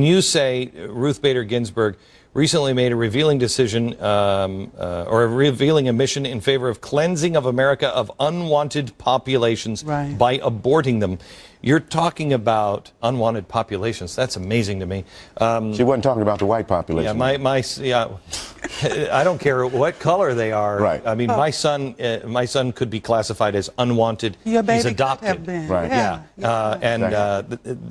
You say Ruth Bader Ginsburg recently made a revealing decision or a revealing a mission in favor of cleansing of America of unwanted populations by aborting them. You're talking about unwanted populations. That's amazing to me. She wasn't talking about the white population. Yeah, I don't care what color they are. Right. I mean, my son could be classified as unwanted. Your baby He's adopted. could have been. Right. Yeah.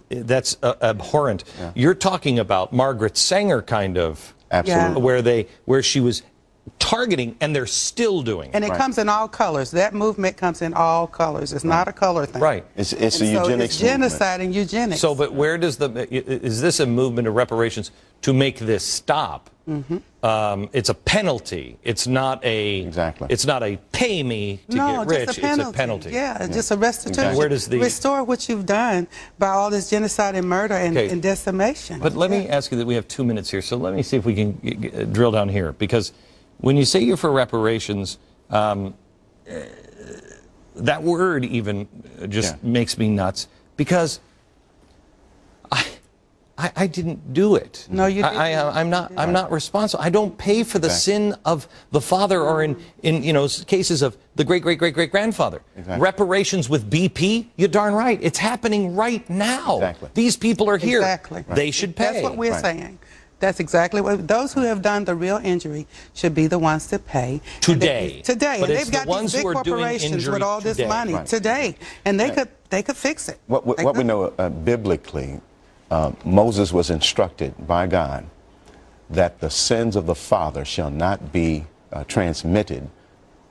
That's abhorrent. Yeah. You're talking about Margaret Sanger kind of. Absolutely. Where she was targeting, and they're still doing it. And it comes in all colors. That movement comes in all colors. It's not a color thing. Right. It's a eugenics it's genocide and eugenics. So, but where does is this a movement of reparations to make this stop? It's a penalty. It's not a It's not a pay me to get rich. Just a penalty. It's a penalty. Yeah, just a restitution. Exactly. Where does restore what you've done by all this genocide and murder and decimation? But let me ask you that we have 2 minutes here, so let me see if we can drill down here, because when you say you're for reparations, that word even just makes me nuts, because I didn't do it. No, you didn't. I'm not responsible. I don't pay for the sin of the father, or in cases of the great-great-great-great-grandfather. Reparations with BP, you're darn right. It's happening right now. These people are here. They should pay. That's what we're saying. That's exactly what those who have done the real injury should be the ones to pay today. And but they've got these big corporations with all this money today, and they could fix it. What we know biblically, Moses was instructed by God that the sins of the father shall not be transmitted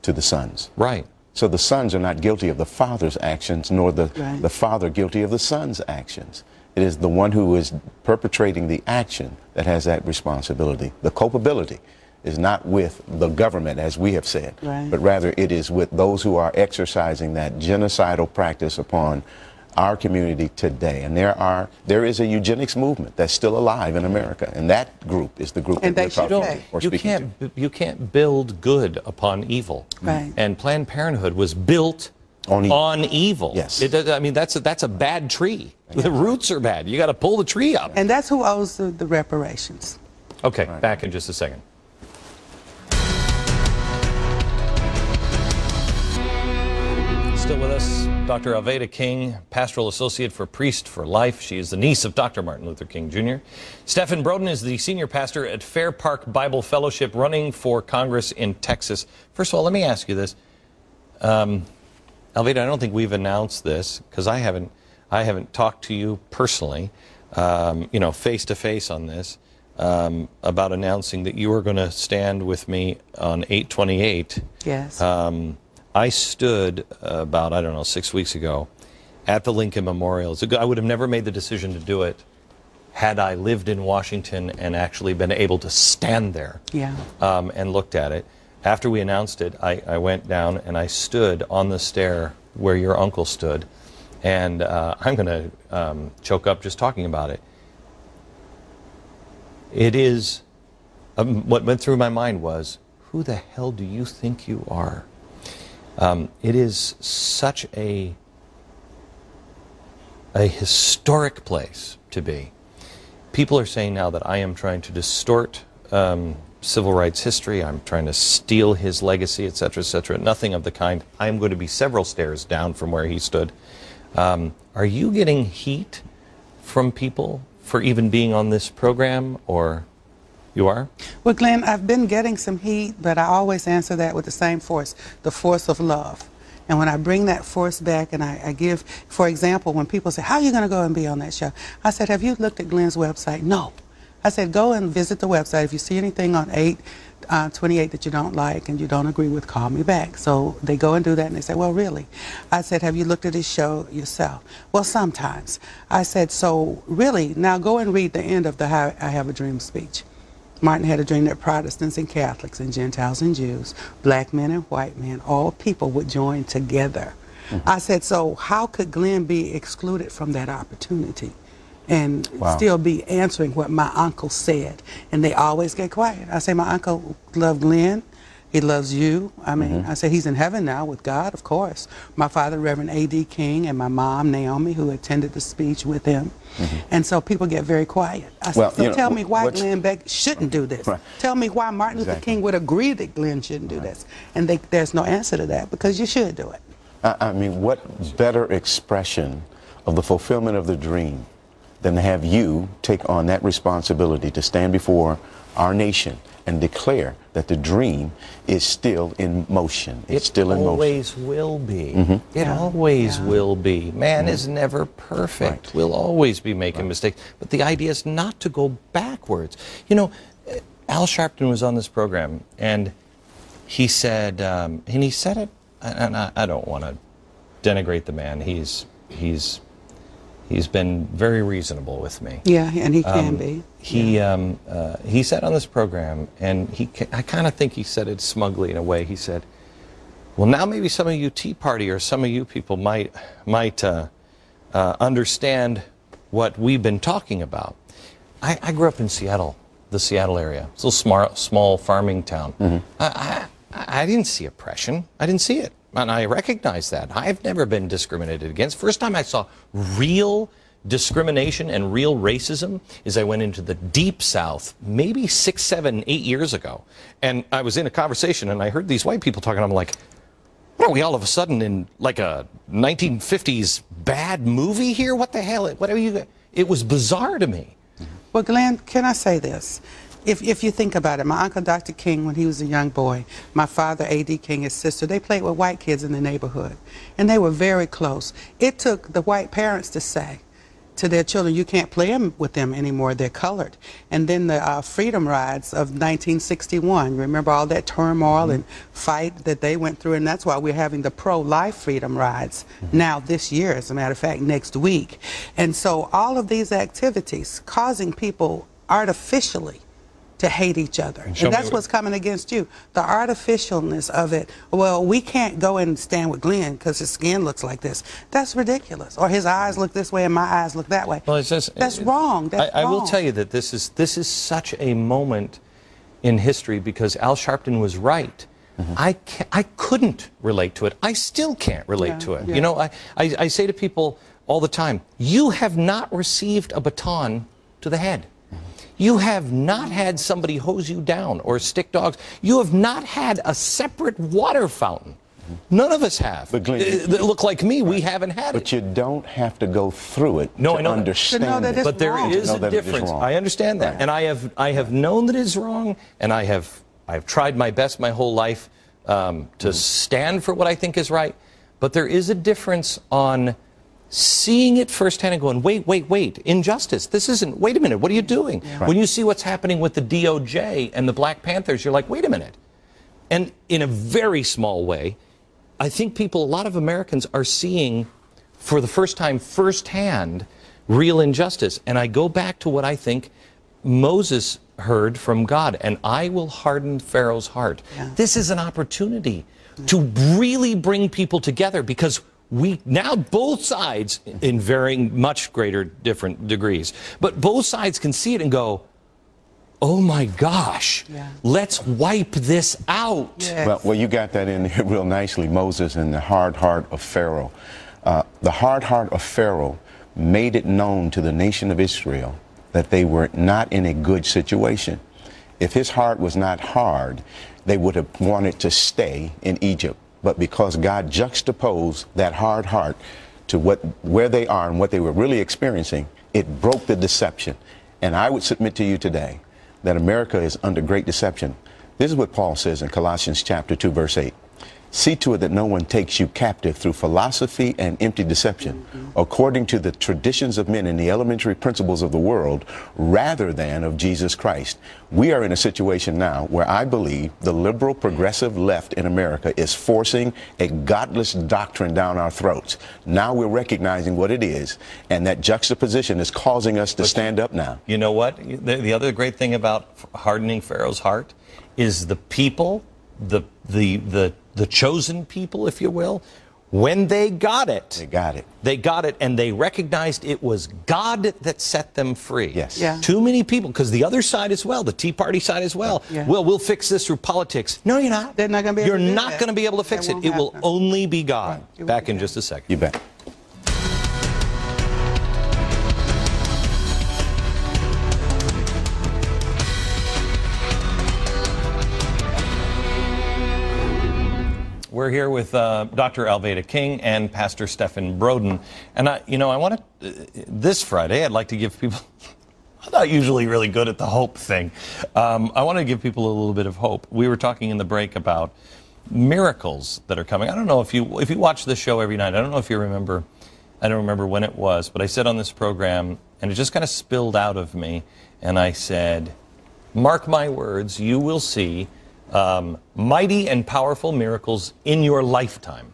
to the sons. Right. So the sons are not guilty of the father's actions, nor the father guilty of the son's actions. It is the one who is perpetrating the action that has that responsibility. The culpability is not with the government, as we have said, but rather it is with those who are exercising that genocidal practice upon our community today. And there is a eugenics movement that's still alive in America, and that group is the group that we're talking or speaking to. You can't build good upon evil. And Planned Parenthood was built on evil. Yes. I mean, that's a bad tree. The roots are bad. You got to pull the tree up. And that's who owes the reparations. Okay, back in just a second. Still with us, Dr. Aveda King, Pastoral Associate for Priest for Life. She is the niece of Dr. Martin Luther King Jr. Stephen Broden is the senior pastor at Fair Park Bible Fellowship, running for Congress in Texas. First of all, let me ask you this. Aveda, I don't think we've announced this, because I haven't talked to you personally, face to face on this, about announcing that you were going to stand with me on 8/28. Yes. I stood about, 6 weeks ago at the Lincoln Memorial. I would have never made the decision to do it had I lived in Washington and actually been able to stand there and looked at it. After we announced it, I went down and I stood on the stair where your uncle stood. And I'm going to choke up just talking about it. It is, what went through my mind was, who the hell do you think you are? It is such a historic place to be. People are saying now that I am trying to distort civil rights history. I'm trying to steal his legacy, etc., etc. Nothing of the kind. I am going to be several stairs down from where he stood. Are you getting heat from people for even being on this program, or you are? Well, Glenn, I've been getting some heat, but I always answer that with the same force, the force of love. And when I bring that force back and I give, for example, when people say, how are you going to go and be on that show? I said, have you looked at Glenn's website? No. I said, go and visit the website. If you see anything on 8/28 that you don't like and you don't agree with, call me back. So they go and do that, and they say, well, really? I said, have you looked at his show yourself? Well, sometimes. I said, so really, now go and read the end of the How I Have a Dream speech. Martin had a dream that Protestants and Catholics and Gentiles and Jews, black men and white men, all people would join together. I said, so how could Glenn be excluded from that opportunity and still be answering what my uncle said? And they always get quiet. I say, my uncle loved Glenn. He loves you. I mean, I say he's in heaven now with God, of course. My father, Reverend A.D. King, and my mom, Naomi, who attended the speech with him. And so people get very quiet. I said, so tell me why Glenn Beck shouldn't do this. Right. Tell me why Martin Luther King would agree that Glenn shouldn't do this. And there's no answer to that, because you should do it. I mean, what better expression of the fulfillment of the dream than to have you take on that responsibility to stand before our nation and declare that the dream is still in motion. It's still in motion. It always will be. It always will be. Man is never perfect. Right. We'll always be making mistakes. But the idea is not to go backwards. You know, Al Sharpton was on this program, and he said it, and I don't want to denigrate the man. He's been very reasonable with me. Yeah, and he can be. He said on this program, and I kind of think he said it smugly in a way. He said, "Well, now maybe some of you Tea Party or some of you people might understand what we've been talking about." I grew up in Seattle, the Seattle area. It's a little small farming town. I didn't see oppression. I didn't see it. And I recognize that. I've never been discriminated against. First time I saw real discrimination and real racism is I went into the Deep South maybe 6, 7, 8 years ago. And I was in a conversation and I heard these white people talking. I'm like, what are we all of a sudden in like a 1950s bad movie here? What the hell? What are you? It was bizarre to me. Well, Glenn, can I say this? If you think about it, my uncle Dr. King, when he was a young boy, my father, A.D. King, his sister, they played with white kids in the neighborhood, and they were very close. It took the white parents to say to their children, you can't play with them anymore, they're colored. And then the freedom rides of 1961, remember all that turmoil and fight that they went through, and that's why we're having the pro-life freedom rides now this year, as a matter of fact, next week. And so all of these activities causing people artificially to hate each other. And that's what's coming against you. The artificialness of it. Well, we can't go and stand with Glenn because his skin looks like this. That's ridiculous. Or his eyes look this way and my eyes look that way. Well, that's wrong. That's I will tell you that this is such a moment in history because Al Sharpton was right. I couldn't relate to it. I still can't relate to it. You know, I say to people all the time, you have not received a baton to the head. You have not had somebody hose you down or stick dogs. You have not had a separate water fountain. None of us have. But Glenn, that look like me, we haven't had it. But you don't have to go through it to understand it. But there is a difference. I understand that. And I have known that it is wrong, and I've tried my best my whole life to stand for what I think is right. But there is a difference on seeing it firsthand and going, wait, injustice. This isn't, wait a minute, what are you doing? Yeah. Right. When you see what's happening with the DOJ and the Black Panthers, you're like, wait a minute. And in a very small way, I think a lot of Americans are seeing for the first time firsthand real injustice. And I go back to what I think Moses heard from God, and I will harden Pharaoh's heart. Yeah. This is an opportunity to really bring people together because we now, both sides, in varying much greater different degrees, but both sides can see it and go, oh my gosh, let's wipe this out. Yes. Well, you got that in there real nicely, Moses and the hard heart of Pharaoh. The hard heart of Pharaoh made it known to the nation of Israel that they were not in a good situation. If his heart was not hard, they would have wanted to stay in Egypt. But because God juxtaposed that hard heart to where they are and what they were really experiencing, it broke the deception. And I would submit to you today that America is under great deception. This is what Paul says in Colossians chapter 2, verse 8. See to it that no one takes you captive through philosophy and empty deception, according to the traditions of men and the elementary principles of the world, rather than of Jesus Christ. We are in a situation now where I believe the liberal progressive left in America is forcing a godless doctrine down our throats. Now we're recognizing what it is, and that juxtaposition is causing us to stand up now. You know what? The other great thing about hardening Pharaoh's heart is the people, the chosen people, if you will, When they got it. They got it. They got it, and they recognized it was God that set them free. Yes. Yeah. Too many people, because the other side as well, the Tea Party side as well, Yeah. well, we'll fix this through politics. No, you're not. They're not going to be able You're to do not that. going to be able to fix That it. won't It will happen. only be God. Right. It will Back be in God. just a second. You bet. We're here with Dr. Alveda King and Pastor Stephen Broden. And I want to, this Friday, I'd like to give people, I'm not usually really good at the hope thing. I want to give people a little bit of hope. We were talking in the break about miracles that are coming. I don't know if you watch this show every night, I don't know if you remember, I don't remember when it was, but I said on this program, and it just kind of spilled out of me, and I said, mark my words, you will see mighty and powerful miracles in your lifetime.